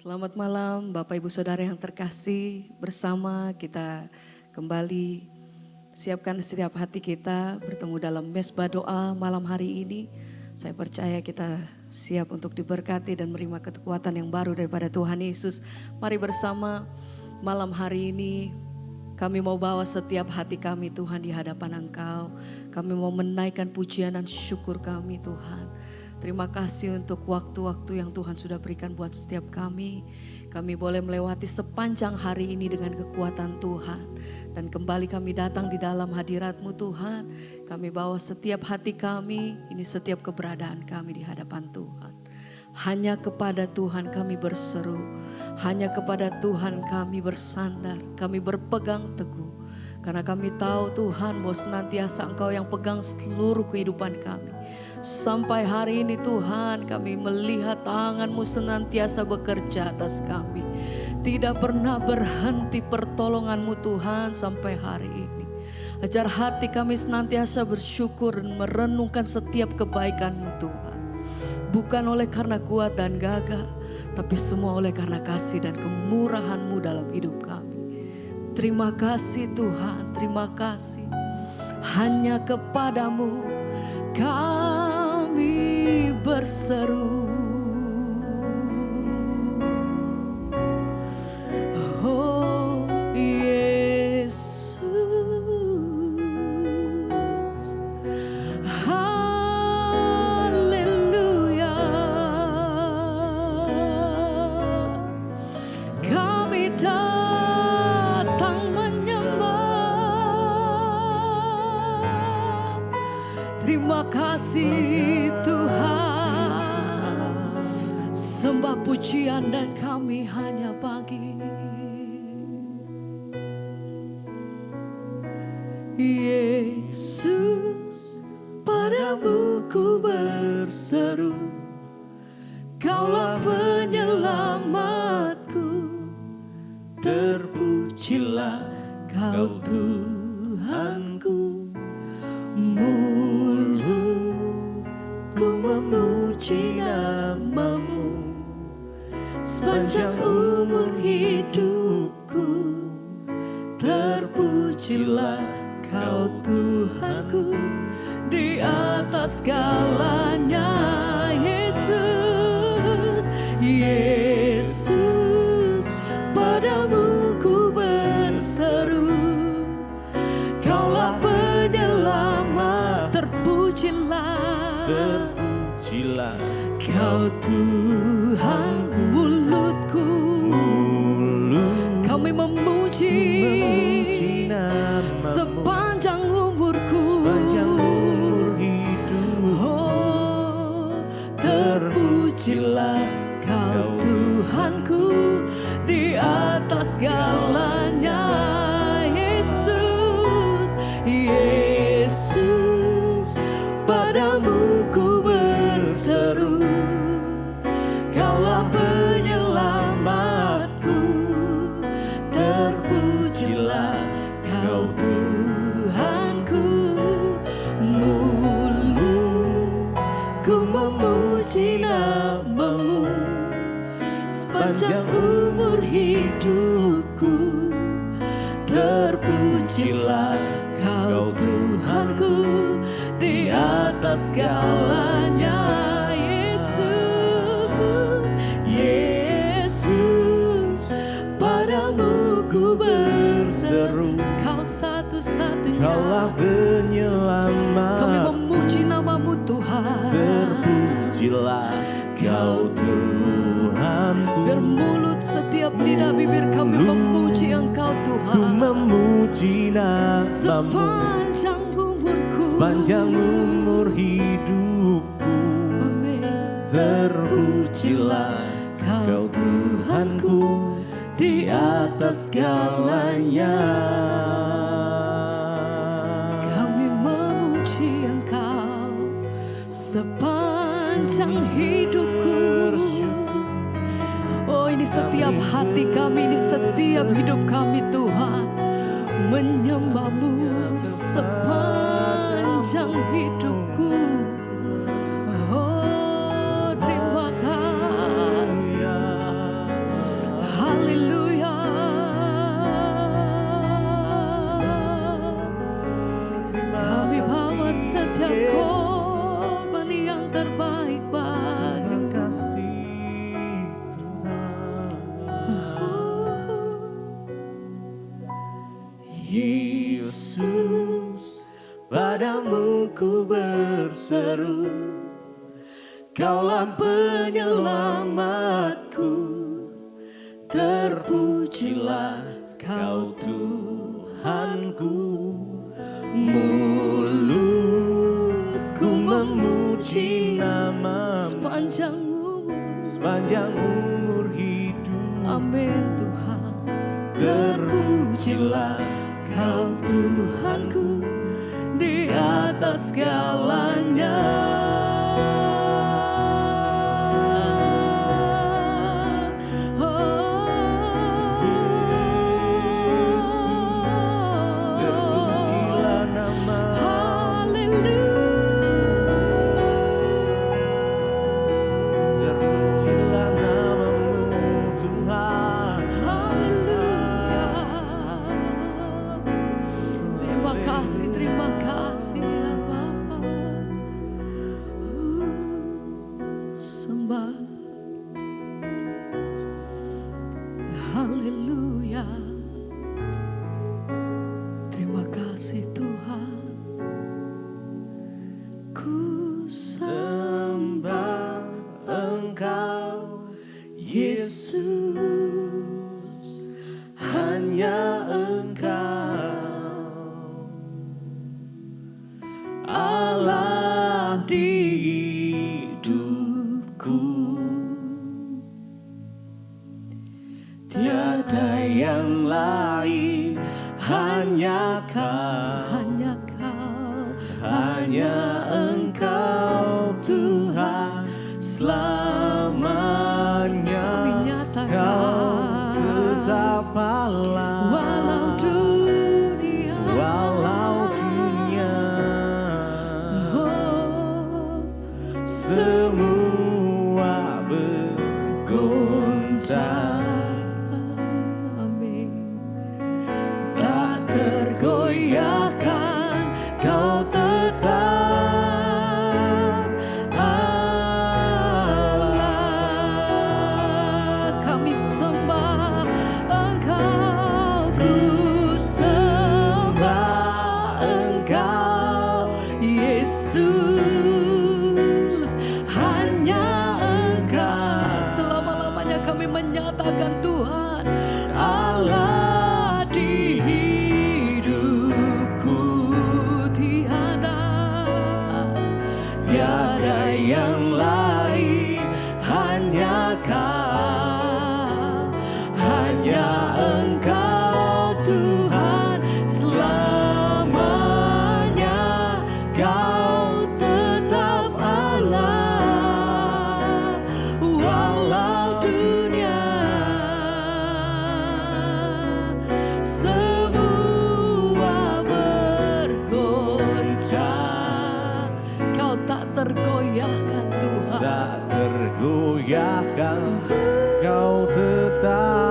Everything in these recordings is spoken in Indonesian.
Selamat malam Bapak Ibu Saudara yang terkasih, bersama kita kembali siapkan setiap hati kita bertemu dalam mesbah doa malam hari ini. Saya percaya kita siap untuk diberkati dan menerima kekuatan yang baru daripada Tuhan Yesus. Mari bersama malam hari ini kami mau bawa setiap hati kami Tuhan di hadapan Engkau. Kami mau menaikkan pujian dan syukur kami Tuhan. Terima kasih untuk waktu-waktu yang Tuhan sudah berikan buat setiap kami. Kami boleh melewati sepanjang hari ini dengan kekuatan Tuhan. Dan kembali kami datang di dalam hadirat-Mu Tuhan. Kami bawa setiap hati kami, ini setiap keberadaan kami di hadapan Tuhan. Hanya kepada Tuhan kami berseru. Hanya kepada Tuhan kami bersandar. Kami berpegang teguh. Karena kami tahu Tuhan bahwa senantiasa Engkau yang pegang seluruh kehidupan kami. Sampai hari ini Tuhan kami melihat tangan-Mu senantiasa bekerja atas kami. Tidak pernah berhenti pertolongan-Mu Tuhan sampai hari ini. Ajar hati kami senantiasa bersyukur dan merenungkan setiap kebaikan-Mu Tuhan. Bukan oleh karena kuat dan gagah, tapi semua oleh karena kasih dan kemurahan-Mu dalam hidup kami. Terima kasih Tuhan, terima kasih. Hanya kepadamu kami berseru. Oh Yesus, haleluya. Kami datang menyembah. Terima kasih Tuhan, sembah pujian dan kami hanya bagi Yesus. Padamu ku berseru, Kaulah penyelamatku. Terpujilah Kau Tuhanku. Mulutku memuji nama-Mu sepanjang umur hidupku. Terpujilah Kau Tuhanku di atas segalanya. Yesus, Yesus, padamu ku berseru. Kaulah penyelamat, terpujilah, terpujilah Kau Tuhan. Mulutku kami memuji nama-Mu sepanjang umurku, sepanjang umur hidup. Oh, terpujilah Kau Tuhanku di atas segalanya. Yesus, Yesus, padamu ku berseru. Kaulah penyelamatku. Terpujilah Kau Tuhanku. Mulutku memuji nama-Mu sepanjang umur hidupku. Terpujilah Kau Tuhanku di atas segalanya. Yesus, Yesus, padamu ku berseru. Kau satu-satunya. Kaulah penyelamat. Kami memuji nama-Mu Tuhan. Terpujilah Kau Tuhanku. Biar mulut setiap lidah bibir kami memuji Engkau Ku Tuhan. memuji nama-Mu Sepanjang umurku, sepanjang umur hidupku. Amin. Terpujilah Kau Tuhanku di atas segalanya. Kami memuji Engkau sepanjang hidupku. Oh, ini setiap hati kami, ini setiap hidup kami Tuhan, menyembah-Mu sepanjang hidupku. Oh, terima kasih Tuhan. Yesus, padamu ku berseru, Kaulah penyelamatku, terpujilah Kau Tuhanku. Mulutku memuji namamu sepanjang umur hidup. Amin Tuhan. Terpujilah Kau Tuhanku di atas segalanya. Terima kasih ya Bapa. Sembah. Haleluya. Terima kasih Tuhan. Ku Sembah Engkau Yesus, hanya Engkau Allah di hidupku. Tiada yang lain, hanya Kau, hanya Engkau Tuhan selamanya. Kau tetap Allah walau dunia semua bergoncang. Amin. Tak tergoyahkan, Kau tetap Allah. Kami sembah Engkau, ku sembah Engkau Yesus, hanya Engkau. Selama-lamanya kami menyatakan Tuhan Allah di hidupku. Tiada yang lain, hanya Kau, hanya Engkau Tuhan selamanya. Kau tetap Allah walau dunia semua bergoncang. Kau tak tergoyahkan Tuhan. Tak tergoyahkan, Kau tetap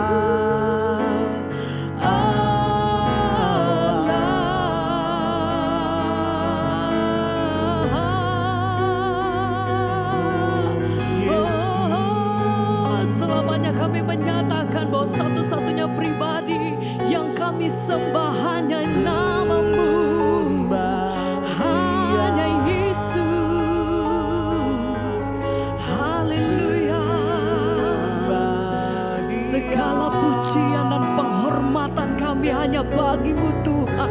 Oh, selamanya kami menyatakan bahwa satu-satunya pribadi yang kami sembah hanya namamu, hanya Yesus. Haleluya. Segala pujian dan penghormatan kami hanya bagi-Mu Tuhan,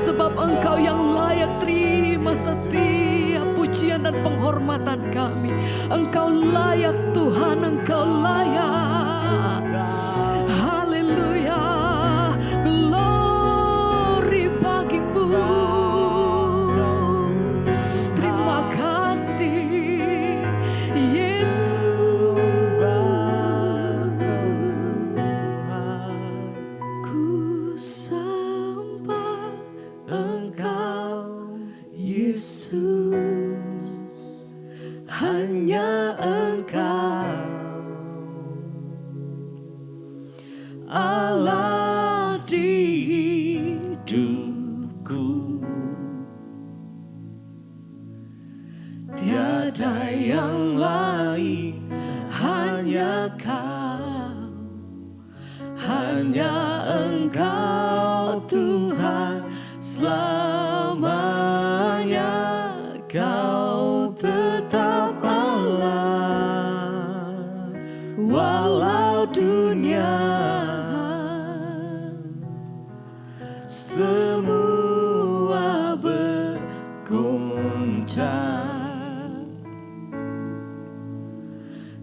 sebab Engkau yang layak terima setiap pujian dan penghormatan kami. Engkau layak Tuhan, Engkau layak. Haleluya. Glory bagi-Mu. Terima kasih Yesus. Ku sembah Engkau Yesus, hanya Engkau semua bergoncang,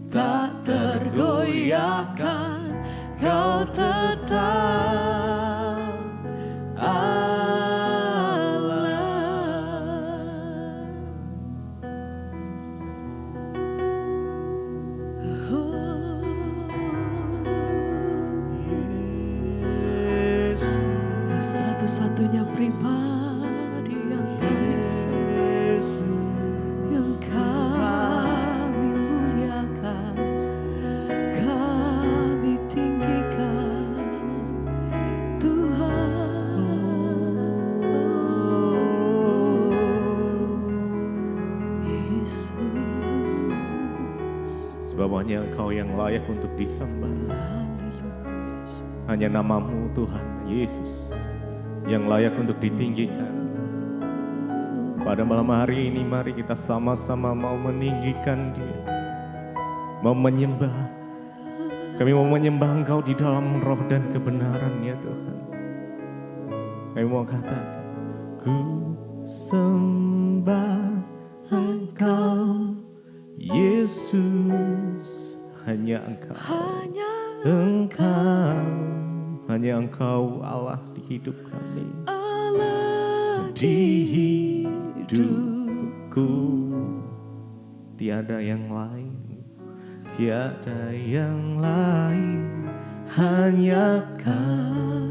tak tergoyahkan, Kau tetap Allah. Satu-satunya pribadi yang kami sembah, yang kami muliakan, kami tinggikan, Tuhan. Yesus, Sebab hanya Engkau yang layak untuk disembah. haleluya. Hanya nama-Mu Tuhan Yesus yang layak untuk ditinggikan. Pada malam hari ini mari kita sama-sama mau meninggikan Dia, mau menyembah. Kami mau menyembah Engkau di dalam roh dan kebenaran ya Tuhan. Kami mau katakan, ku sembah Engkau Yesus, hanya Engkau, hanya Engkau Allah di hidup kami, Allah di hidupku. Tiada yang lain, tiada yang lain, hanya Kau,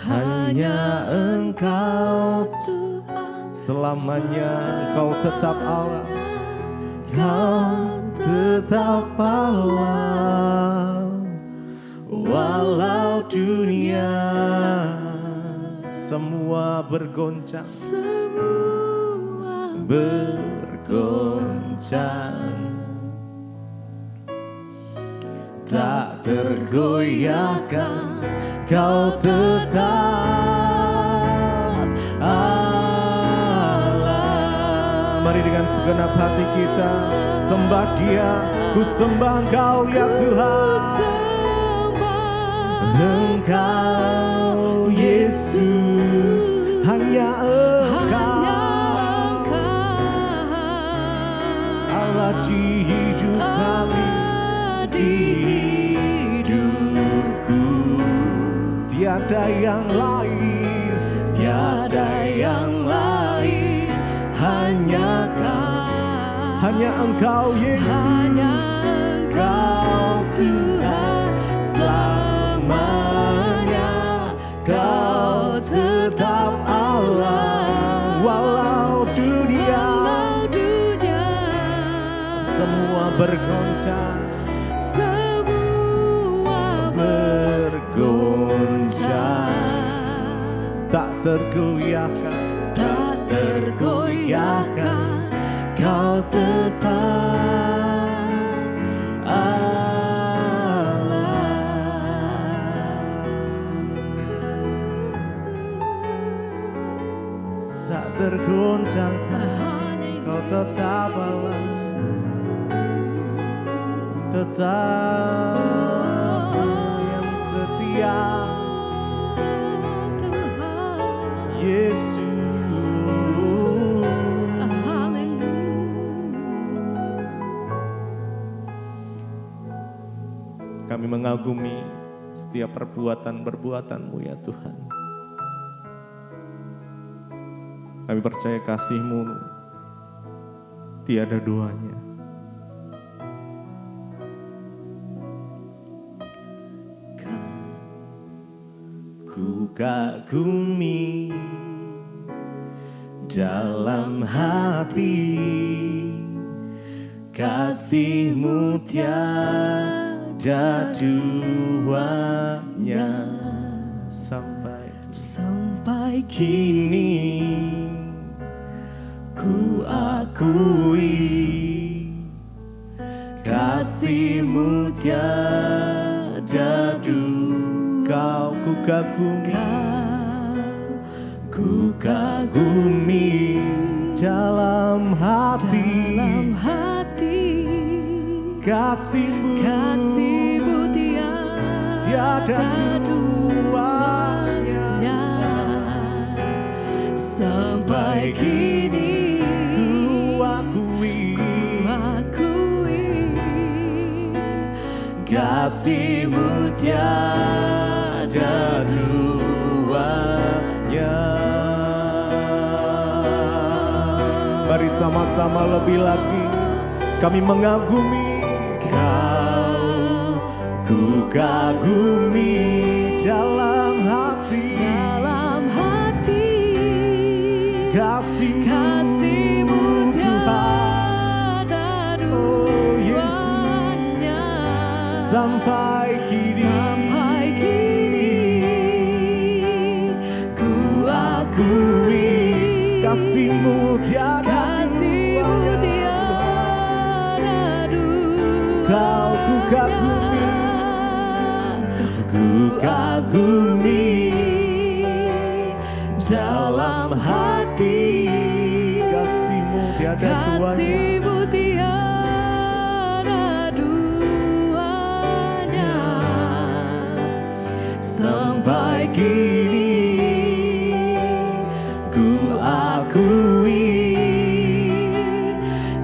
hanya Engkau Tuhan, selamanya. Engkau tetap Allah, Kau tetap Allah. Walau dunia semua bergoncang, semua bergoncang, tak tergoyahkan, Kau tetap Allah. Mari dengan segenap hati kita sembah Dia. Ku sembah Engkau ya Tuhan, Engkau Yesus, hanya Engkau Allah di hidup kami, di hidupku. Tiada yang lain, tiada yang lain, hanya Kau, hanya Engkau Yesus, hanya Engkau Tuhan selamanya. Kau tetap Allah, walau dunia semua bergoncang, semua bergoncang, tak tergoyahkan, tak tergoyahkan, Kau tetap tak tergoncangkan, Kau tetap Allah, tetap yang setia, Yesus. Kami mengagumi setiap perbuatan-perbuatan-Mu ya Tuhan. Kami percaya kasih-Mu tiada duanya. Ku kagumi dalam hati, kasih-Mu tiada duanya. Sampai kini ku akui, kasih-Mu tiada duanya. Ku kagumi dalam hati, kasih-Mu tiada duanya. kini ku akui kasih-Mu tiada duanya. Mari sama-sama lebih lagi kami mengagumi Kau, ku kagumi dalam hati kasih-Mu tiada duanya. Sampai kini ku akui kasih-Mu tiada duanya. Kau ku kagumi dalam hati kasih-Mu tiada duanya. Sampai kini ku akui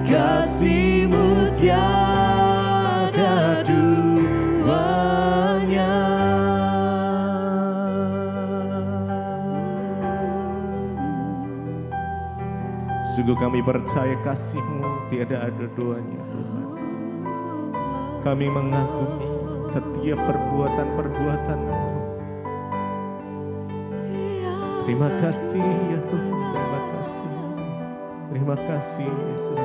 kasih-Mu tiada duanya. Sungguh kami percaya kasih-Mu tiada ada duanya Tuhan. Kami mengagumi setiap perbuatan-perbuatan-Mu. Terima kasih ya Tuhan, terima kasih. Terima kasih Yesus.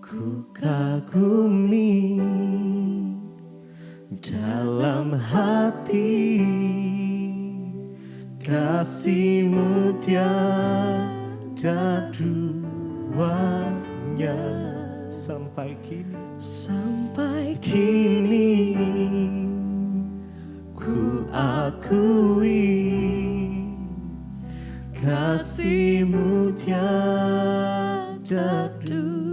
Ku kagumi dalam hati kasih-Mu tiada duanya. Sampai kini ku akui kasih-Mu tiada duanya.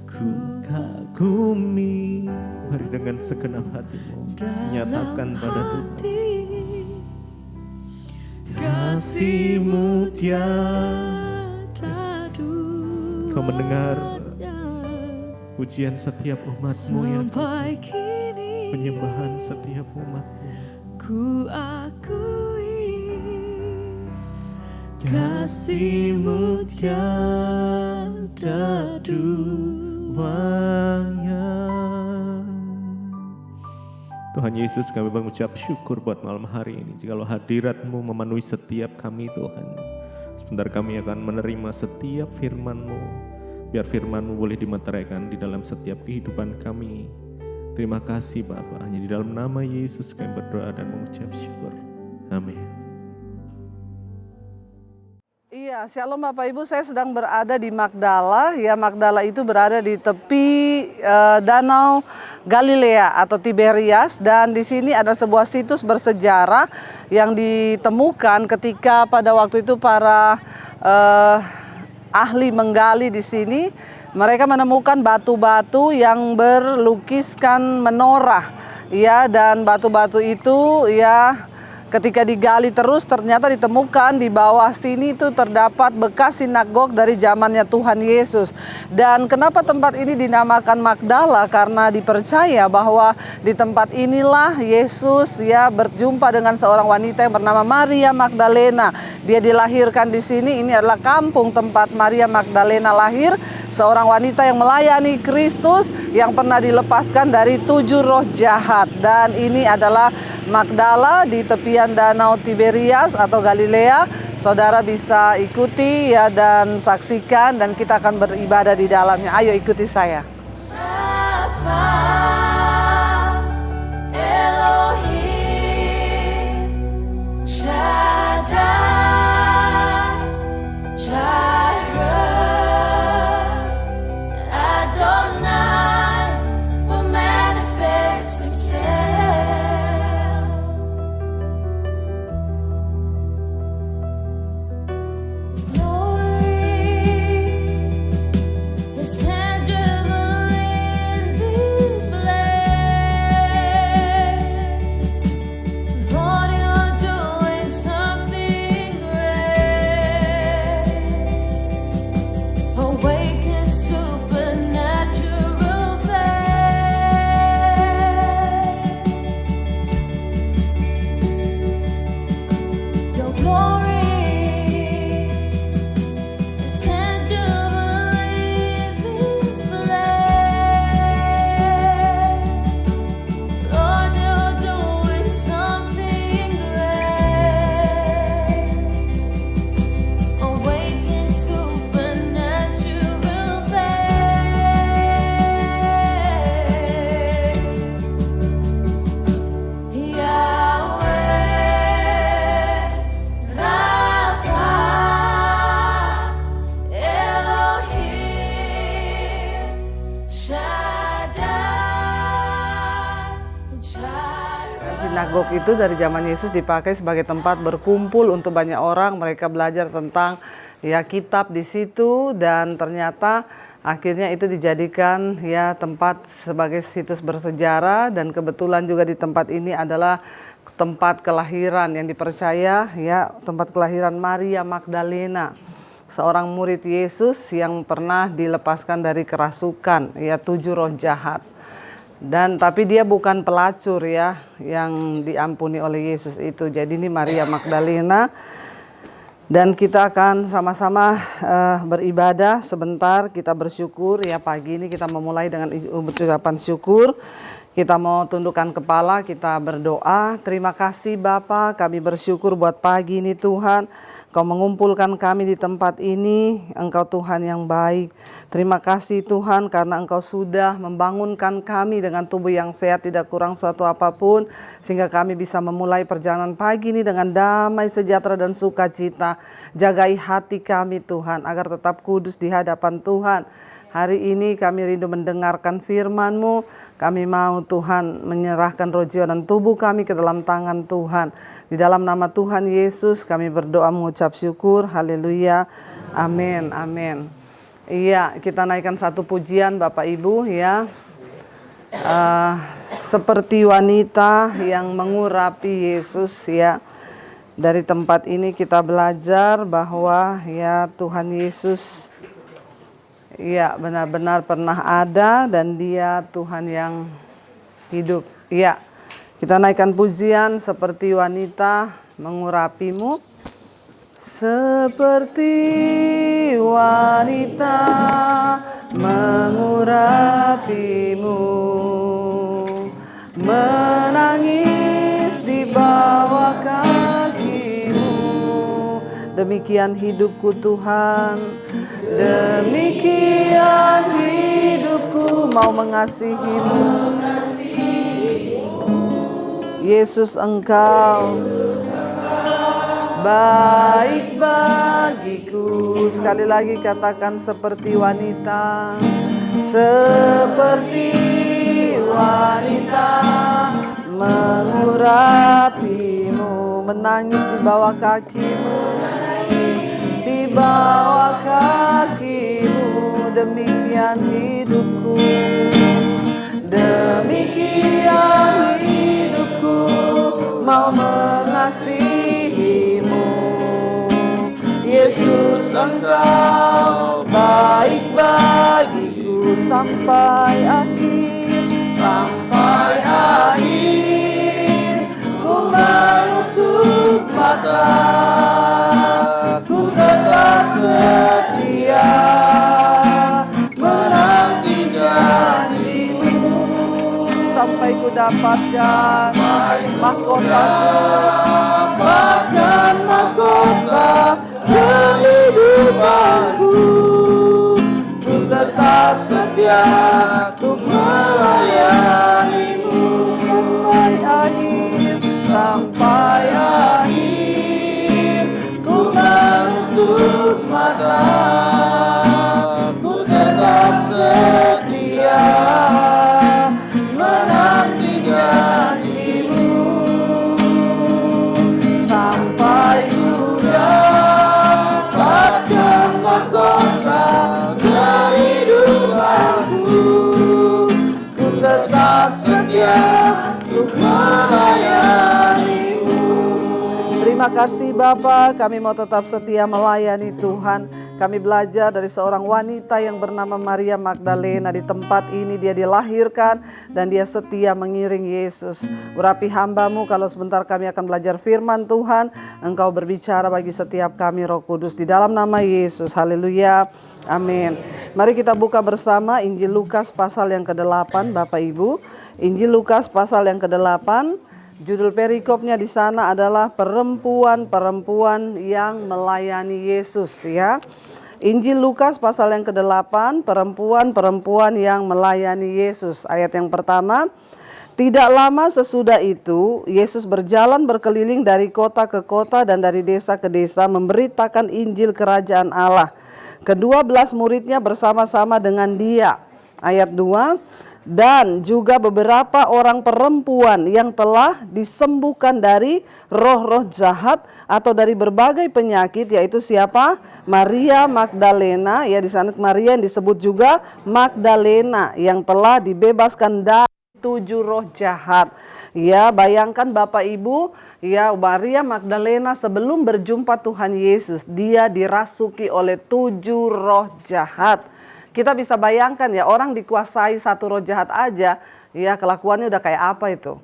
Ku kagumi. Mari dengan segenap hatimu nyatakan pada Tuhan kasih-Mu tiada. Kau mendengar pujian setiap umat-Mu ya Tuhan, penyembahan setiap umat-Mu. Ku akui kasih-Mu tiada duanya. Tuhan Yesus, kami mengucap syukur buat malam hari ini. Jikalau hadirat-Mu memenuhi setiap kami Tuhan, sebentar kami akan menerima setiap firman-Mu. Biar firman-Mu boleh dimeteraikan di dalam setiap kehidupan kami. Terima kasih Bapa. Hanya di dalam nama Yesus kami berdoa dan mengucap syukur. Amin. Iya, shalom Bapak Ibu, saya sedang berada di Magdala. Ya, Magdala itu berada di tepi Danau Galilea atau Tiberias, dan di sini ada sebuah situs bersejarah yang ditemukan ketika pada waktu itu para ahli menggali di sini. Mereka menemukan batu-batu yang berlukiskan menorah, ya, dan batu-batu itu ya ketika digali terus ternyata ditemukan di bawah sini itu terdapat bekas sinagog dari zamannya Tuhan Yesus. Dan kenapa tempat ini dinamakan Magdala? Karena dipercaya bahwa di tempat inilah Yesus ya berjumpa dengan seorang wanita yang bernama Maria Magdalena. Dia dilahirkan di sini. Ini adalah kampung tempat Maria Magdalena lahir, seorang wanita yang melayani Kristus yang pernah dilepaskan dari 7 roh jahat. Dan ini adalah Magdala di tepian Danau Tiberias atau Galilea. Saudara bisa ikuti ya dan saksikan, dan kita akan beribadah di dalamnya. Ayo ikuti saya. This sinagog itu dari zaman Yesus dipakai sebagai tempat berkumpul untuk banyak orang. Mereka belajar tentang ya kitab di situ, dan ternyata akhirnya itu dijadikan ya tempat sebagai situs bersejarah. Dan kebetulan juga di tempat ini adalah tempat kelahiran yang dipercaya ya tempat kelahiran Maria Magdalena, seorang murid Yesus yang pernah dilepaskan dari kerasukan ya 7 roh jahat. Dan tapi dia bukan pelacur ya yang diampuni oleh Yesus itu. Jadi ini Maria Magdalena. Dan kita akan sama-sama beribadah sebentar. Kita bersyukur ya, pagi ini kita memulai dengan ucapan syukur. Kita mau tundukkan kepala, kita berdoa. Terima kasih Bapa, kami bersyukur buat pagi ini Tuhan. Kau mengumpulkan kami di tempat ini, Engkau Tuhan yang baik. Terima kasih Tuhan karena Engkau sudah membangunkan kami dengan tubuh yang sehat, tidak kurang suatu apapun. Sehingga kami bisa memulai perjalanan pagi ini dengan damai, sejahtera dan sukacita. Jagai hati kami Tuhan agar tetap kudus di hadapan Tuhan. Hari ini kami rindu mendengarkan firman-Mu. Kami mau Tuhan menyerahkan roh, jiwa dan tubuh kami ke dalam tangan Tuhan. Di dalam nama Tuhan Yesus kami berdoa mengucap syukur. Haleluya. Amin. Amin. Iya, kita naikkan satu pujian Bapak Ibu ya. Seperti wanita yang mengurapi Yesus ya. Dari tempat ini kita belajar bahwa ya Tuhan Yesus ya benar-benar pernah ada dan Dia Tuhan yang hidup. Ya, kita naikkan pujian seperti wanita mengurapimu. Seperti wanita mengurapimu, menangis di bawah kakimu. Demikian hidupku Tuhan, demikian hidupku mau mengasihimu. Yesus Engkau baik bagiku. Sekali lagi katakan seperti wanita. Seperti wanita mengurapimu, menangis di bawah kakimu. Di bawah kakimu, demikian hidupku. Demikian hidupku mau mengasihimu. Yesus Engkau baik bagiku sampai akhir. Sampai akhir ku menutup mata, ku tetap setia menanti janjimu. Sampai ku dapatkan mahkota-Mu, dapatkan mahkota kehidupanku. Ku tetap setia untuk melayanimu sampai akhir. Sampai akhir ku menutup mata, ku tetap setia menanti janjimu. Sampai ku dapatkan mahkota kehidupanku, ku tetap setia untuk melayanimu. Terima kasih Bapa, kami mau tetap setia melayani Tuhan. Kami belajar dari seorang wanita yang bernama Maria Magdalena. Di tempat ini dia dilahirkan dan dia setia mengiring Yesus. Urapi hamba-Mu kalau sebentar kami akan belajar firman Tuhan. Engkau berbicara bagi setiap kami Roh Kudus di dalam nama Yesus. Haleluya. Amin. Mari kita buka bersama Injil Lukas pasal yang ke-8 Bapak Ibu. Injil Lukas pasal yang ke-8. Judul perikopnya di sana adalah perempuan-perempuan yang melayani Yesus ya. Injil Lukas pasal yang ke-8, perempuan-perempuan yang melayani Yesus. Ayat yang pertama, tidak lama sesudah itu Yesus berjalan berkeliling dari kota ke kota dan dari desa ke desa memberitakan Injil kerajaan Allah. Kedua belas muridnya bersama-sama dengan dia. Ayat 2, dan juga beberapa orang perempuan yang telah disembuhkan dari roh-roh jahat atau dari berbagai penyakit, yaitu siapa? Maria Magdalena, ya di sana Maria yang disebut juga Magdalena yang telah dibebaskan dari 7 roh jahat. Ya, bayangkan Bapak Ibu, ya Maria Magdalena sebelum berjumpa Tuhan Yesus, dia dirasuki oleh 7 roh jahat. Kita bisa bayangkan ya, orang dikuasai 1 roh jahat aja, ya kelakuannya udah kayak apa itu.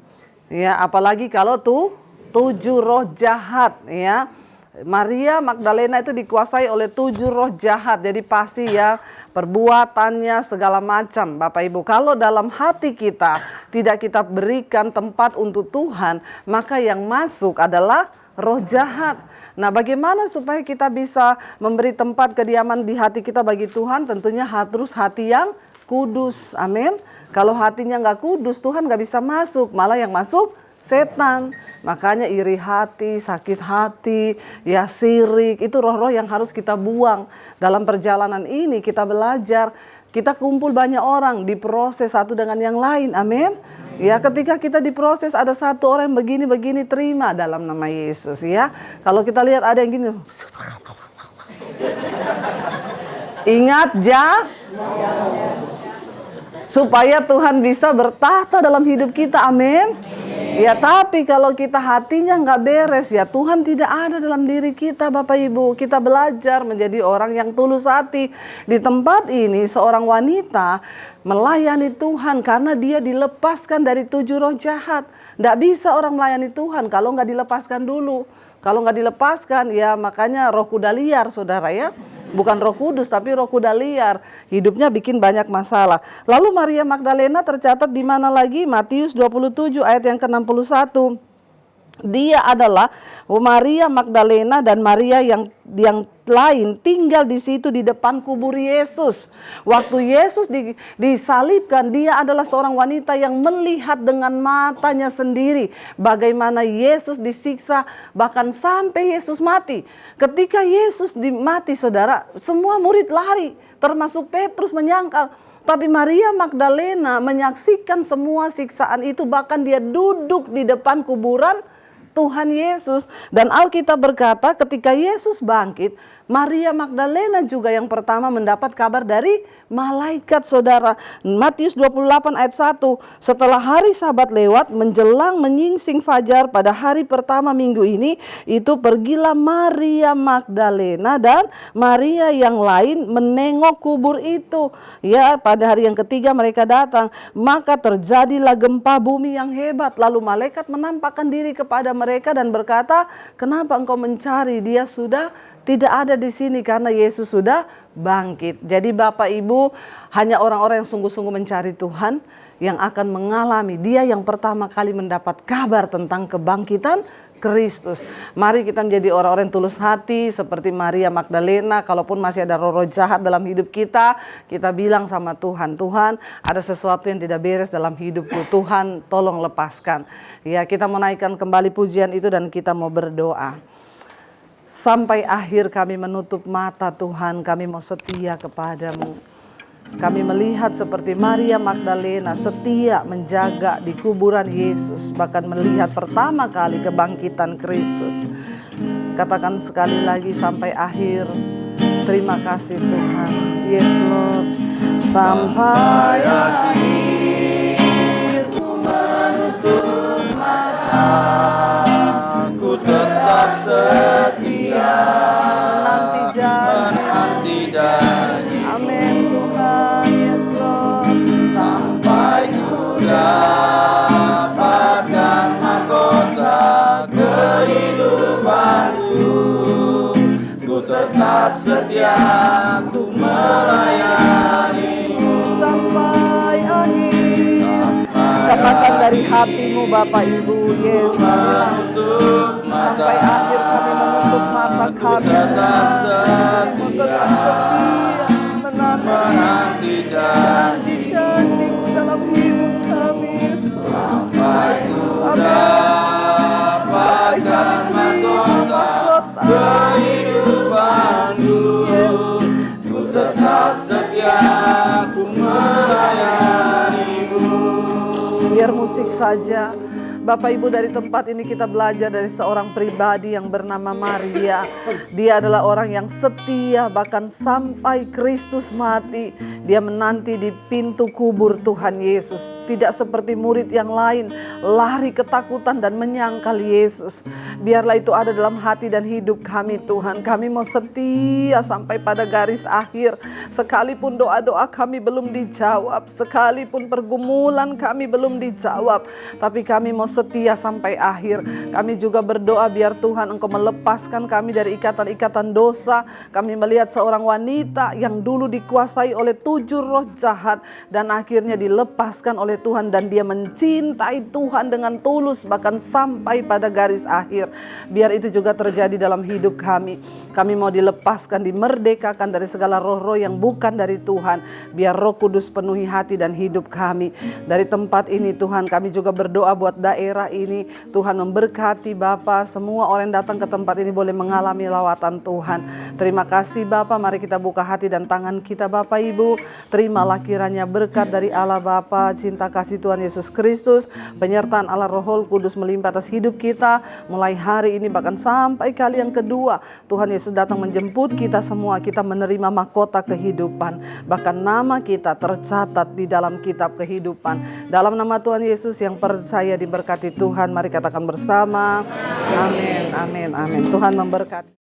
Ya, apalagi kalau 7 roh jahat, ya. Maria Magdalena itu dikuasai oleh 7 roh jahat. Jadi pasti ya perbuatannya segala macam Bapak Ibu. Kalau dalam hati kita tidak kita berikan tempat untuk Tuhan, maka yang masuk adalah roh jahat. Nah, bagaimana supaya kita bisa memberi tempat kediaman di hati kita bagi Tuhan? Tentunya harus hati yang kudus. Amin. Kalau hatinya nggak kudus, Tuhan nggak bisa masuk. Malah yang masuk setan. Makanya iri hati, sakit hati, ya sirik, itu roh-roh yang harus kita buang. Dalam perjalanan ini kita belajar, kita kumpul banyak orang, diproses satu dengan yang lain. Amin. Ya, ketika kita diproses ada satu orang yang begini-begini, terima dalam nama Yesus ya. Kalau kita lihat ada yang gini, ingat supaya Tuhan bisa bertahta dalam hidup kita. Amin. Ya, tapi kalau kita hatinya nggak beres, ya Tuhan tidak ada dalam diri kita Bapak Ibu. Kita belajar menjadi orang yang tulus hati. Di tempat ini seorang wanita melayani Tuhan karena dia dilepaskan dari 7 roh jahat. Nggak bisa orang melayani Tuhan kalau nggak dilepaskan dulu. Kalau nggak dilepaskan, ya makanya roh kuda liar saudara ya. Bukan roh kudus tapi roh kuda liar. Hidupnya bikin banyak masalah. Lalu Maria Magdalena tercatat di mana lagi? Matius 27 ayat yang ke-61. Dia adalah Maria Magdalena dan Maria yang lain tinggal di situ di depan kubur Yesus. Waktu Yesus disalibkan, dia adalah seorang wanita yang melihat dengan matanya sendiri bagaimana Yesus disiksa, bahkan sampai Yesus mati. Ketika Yesus mati saudara, semua murid lari, termasuk Petrus menyangkal. Tapi Maria Magdalena menyaksikan semua siksaan itu, bahkan dia duduk di depan kuburan Tuhan Yesus. Dan Alkitab berkata ketika Yesus bangkit, Maria Magdalena juga yang pertama mendapat kabar dari malaikat saudara. Matius 28 ayat 1. Setelah hari Sabat lewat menjelang menyingsing fajar pada hari pertama minggu ini, itu pergilah Maria Magdalena dan Maria yang lain menengok kubur itu. Ya, pada hari yang ketiga mereka datang, maka terjadilah gempa bumi yang hebat. Lalu malaikat menampakkan diri kepada mereka dan berkata, "Kenapa engkau mencari? Dia sudah tidak ada di sini karena Yesus sudah bangkit." Jadi Bapak Ibu, hanya orang-orang yang sungguh-sungguh mencari Tuhan yang akan mengalami, dia yang pertama kali mendapat kabar tentang kebangkitan Kristus. Mari kita menjadi orang-orang yang tulus hati seperti Maria Magdalena. Kalaupun masih ada roh-roh jahat dalam hidup kita, kita bilang sama Tuhan, "Tuhan, ada sesuatu yang tidak beres dalam hidupku. Tuhan, tolong lepaskan." Ya, kita menaikkan kembali pujian itu dan kita mau berdoa. Sampai akhir kami menutup mata Tuhan, kami mau setia kepadamu. Kami melihat seperti Maria Magdalena setia menjaga di kuburan Yesus, bahkan melihat pertama kali kebangkitan Kristus. Katakan sekali lagi sampai akhir, terima kasih Tuhan. Yes Lord. Sampai akhir ku menutup mata, ku tetap setia menanti janji. Amin Tuhan, yes Lord. Sampai ku dapatkan mahkota kehidupanku, ku tetap setia untuk melayanimu sampai akhir. Katakan dari hatimu Bapak Ibu, Yesus. Sampai akhir kami menutup mata kami, tetap setia menanti janji-janji-Mu dalam hidup kami, Yesus. Sampai dapatkan mahkota kehidupanku, ku tetap setia, ku melayanimu. biar musik saja. Bapak Ibu, dari tempat ini kita belajar dari seorang pribadi yang bernama Maria. Dia adalah orang yang setia, bahkan sampai Kristus mati dia menanti di pintu kubur Tuhan Yesus. Tidak seperti murid yang lain lari ketakutan dan menyangkal Yesus. Biarlah itu ada dalam hati dan hidup kami Tuhan. Kami mau setia sampai pada garis akhir. Sekalipun doa-doa kami belum dijawab, sekalipun pergumulan kami belum dijawab, tapi kami mau setia sampai akhir. Kami juga berdoa biar Tuhan Engkau melepaskan kami dari ikatan-ikatan dosa. Kami melihat seorang wanita yang dulu dikuasai oleh 7 roh jahat dan akhirnya dilepaskan oleh Tuhan, dan dia mencintai Tuhan dengan tulus bahkan sampai pada garis akhir. Biar itu juga terjadi dalam hidup kami. Kami mau dilepaskan, dimerdekakan dari segala roh-roh yang bukan dari Tuhan. Biar Roh Kudus penuhi hati dan hidup kami. Dari tempat ini Tuhan, kami juga berdoa buat daerah ini. Tuhan memberkati Bapa, semua orang yang datang ke tempat ini boleh mengalami lawatan Tuhan. Terima kasih Bapa, mari kita buka hati dan tangan kita Bapak Ibu. Terimalah kiranya berkat dari Allah Bapa, cinta kasih Tuhan Yesus Kristus, penyertaan Allah Roh Kudus melimpah atas hidup kita. Mulai hari ini bahkan sampai kali yang kedua, Tuhan Yesus datang menjemput kita semua. Kita menerima mahkota kehidupan. Bahkan nama kita tercatat di dalam kitab kehidupan. Dalam nama Tuhan Yesus yang percaya diberkati Tuhan, mari katakan bersama. Amin, amin, amin. Tuhan memberkati.